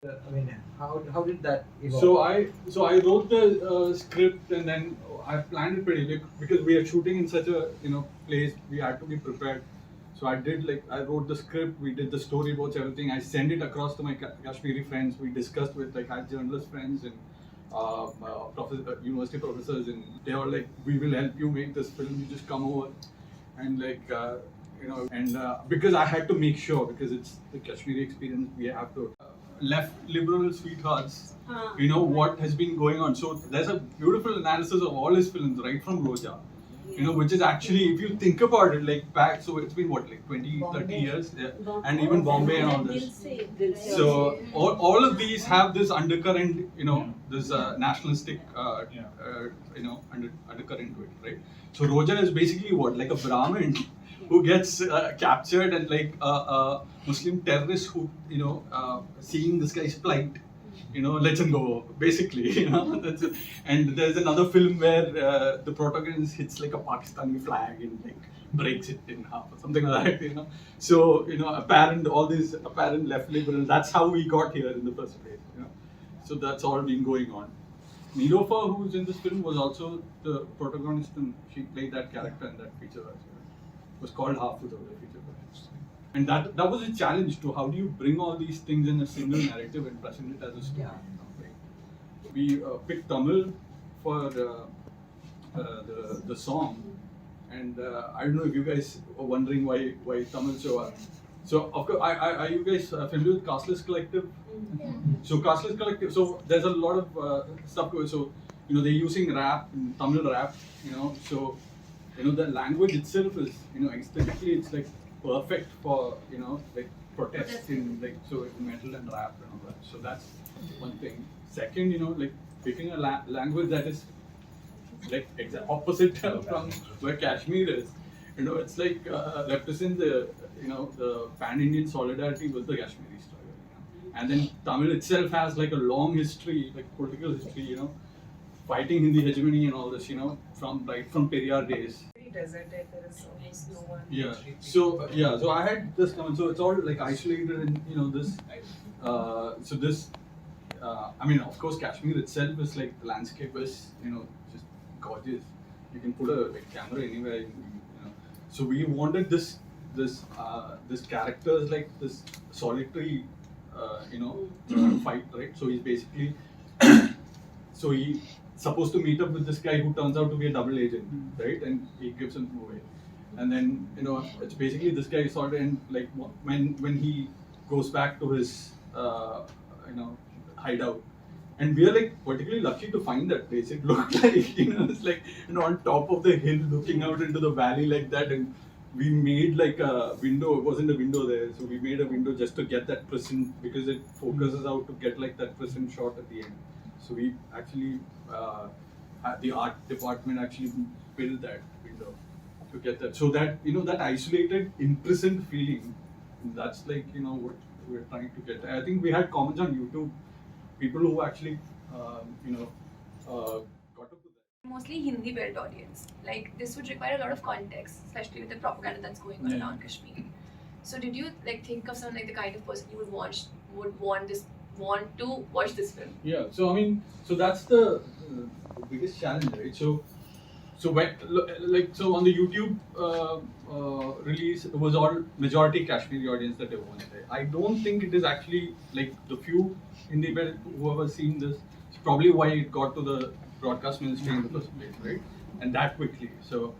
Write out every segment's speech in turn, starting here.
I mean, how did that evolve? So I wrote the script, and then I planned it pretty big because we are shooting in such a place. We had to be prepared. So I wrote the script. We did the storyboards, everything. I sent it across to my Kashmiri friends. We discussed with I had journalist friends and university professors, and they were like, "We will help you make this film. You just come over." And because I had to make sure, because it's the Kashmiri experience, we have to left liberal sweethearts, what has been going on. So there's a beautiful analysis of all his films, right from Roja, which is actually, if you think about it, like back, so it's been what, like 20, 30 years, yeah, and even Bombay and all this. So all of these have this undercurrent, this nationalistic, undercurrent to it, right? So Roja is basically what, like a Brahmin who gets captured, and like a Muslim terrorist who, seeing this guy's plight, lets him go, basically. That's it. And there's another film where the protagonist hits like a Pakistani flag and like breaks it in half or something like that. So all these apparent left liberal. That's how we got here in the first place. So that's all been going on. Nilofer, who's in this film, was also the protagonist, and she played that character in that feature as well. It was called Half the feature. And that was a challenge to how do you bring all these things in a single narrative and present it as a story. Right? We picked Tamil for the song, and I don't know if you guys were wondering why Tamil. So of course, are you guys familiar with Casteless Collective? So Casteless Collective. So there's a lot of stuff going. So they're using rap, Tamil rap. So the language itself is aesthetically it's like perfect for like protesting, like so metal and rap and all that. So that's one thing. Second, like picking a language that is like exact opposite from where Kashmir is. It's like represent the the pan-Indian solidarity with the Kashmiri struggle. And then Tamil itself has like a long history, like political history. Fighting Hindi hegemony and all this. From Periyar days. Deserted, there is almost no one. So I had this comment. So it's all like isolated in this. So this, I mean, of course, Kashmir itself is like the landscape is just gorgeous. You can put a camera anywhere. So we wanted this character is like this solitary, fight, right? So he's basically so he supposed to meet up with this guy who turns out to be a double agent, right? And he gives him away. And then it's basically this guy sort of, and like when he goes back to his hideout, and we are like particularly lucky to find that place. It looked like it's like on top of the hill, looking out into the valley like that, and we made like a window. It wasn't a window there, so we made a window just to get that prison, because it focuses out to get like that prison shot at the end. So we actually, the art department actually built that window to get that. So that that isolated, imprisoned feeling. That's like what we're trying to get. I think we had comments on YouTube, people who actually got up to that. Mostly Hindi belt audience. Like this would require a lot of context, especially with the propaganda that's going on around Kashmir. So did you like think of some like the kind of person you would want to watch this film? Yeah. So I mean, so that's the biggest challenge, right? So when so on the YouTube release, it was all majority Kashmiri audience that they wanted. I don't think it is actually like the few Hindi belt who have seen this. It's probably why it got to the broadcast ministry in the first place, right? And that quickly. So.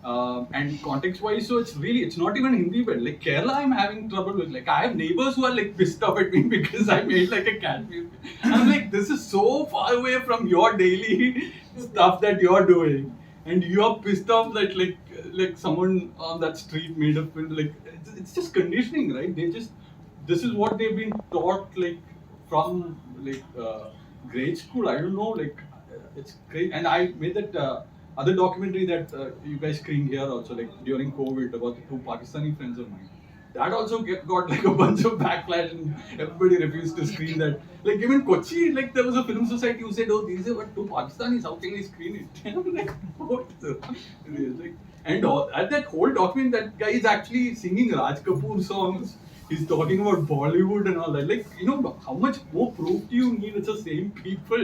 And context-wise, so it's not even Hindi belt. Like Kerala, I'm having trouble with. Like I have neighbors who are like pissed off at me because I made like a Kashmir. I'm like, this is so far away from your daily stuff that you're doing, and you're pissed off that like someone on that street made a film. Like it's just conditioning, right? This is what they've been taught like from grade school. I don't know, like it's great. And I made that. Other documentary that you guys screened here also, like during COVID, about the two Pakistani friends of mine. That also got like a bunch of backlash, and everybody refused to screen that. Like even Kochi, like there was a film society who said, "Oh, these are what two Pakistanis. How can we screen it?" And I'm like, what? And at that whole document, that guy is actually singing Raj Kapoor songs. he's talking about Bollywood and all that. Like, you know, how much more proof do you need? It's the same people.